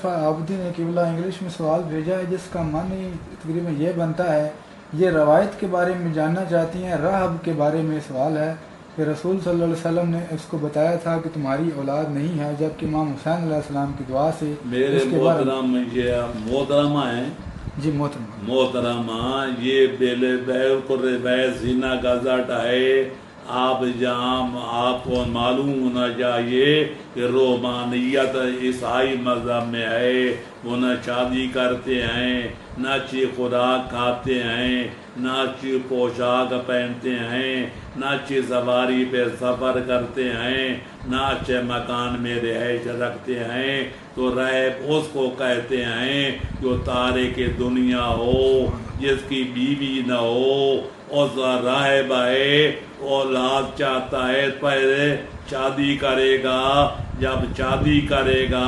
آبدی نے قبلہ انگلش میں سوال بھیجا ہے جس کا معنی تقریباً یہ بنتا ہے، یہ روایت کے بارے میں جاننا چاہتی ہیں۔ راہب کے بارے میں سوال ہے کہ رسول صلی اللہ علیہ وسلم نے اس کو بتایا تھا کہ تمہاری اولاد نہیں ہے، جبکہ امام حسین علیہ السلام کی دعا سے میرے اس کے بارے محترم یہ محترمہ ہیں، جی محترم محترمہ یہ بالکل زینہ گزٹ ہے۔ آپ جہاں آپ کو معلوم ہونا چاہیے کہ روحانیت عیسائی مذہب میں ہے، وہ نہ شادی کرتے ہیں، نہ اچھی خوراک کھاتے ہیں، نہ اچھی پوشاک پہنتے ہیں، نہ اچھی سواری پہ سفر کرتے ہیں، نہ اچھے مکان میں رہائش رکھتے ہیں۔ تو راہب اس کو کہتے ہیں جو تارک دنیا ہو، جس کی بیوی نہ ہو، اس راہب ہے، اولاد چاہتا ہے پہلے شادی کرے گا، جب شادی کرے گا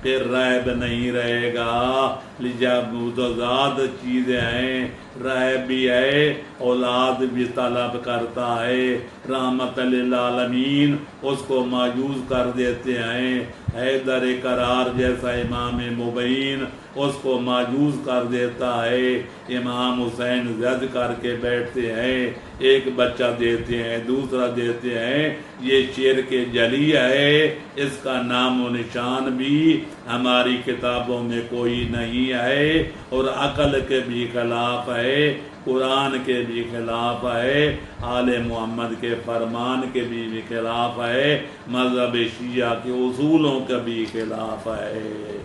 پھر راہب نہیں رہے گا۔ جب متضاد چیزیں ہیں، راہب بھی ہے، اولاد بھی طلب کرتا ہے۔ رحمت للعالمین اس کو مایوس کر دیتے ہیں۔ حیدر کرار جیسا امام مبین اس کو مایوس کر دیتا ہے۔ امام حسین ضد کر کے بیٹھتے ہیں، ایک بچہ دیتے ہیں، دوسرا دیتے ہیں۔ یہ شرک جلی ہے، اس کا نام و نشان بھی ہماری کتابوں میں کوئی نہیں ہے، اور عقل کے بھی خلاف ہے، قرآن کے بھی خلاف ہے، آل محمد کے فرمان کے بھی خلاف ہے، مذہب شیعہ کے اصولوں کے بھی خلاف ہے۔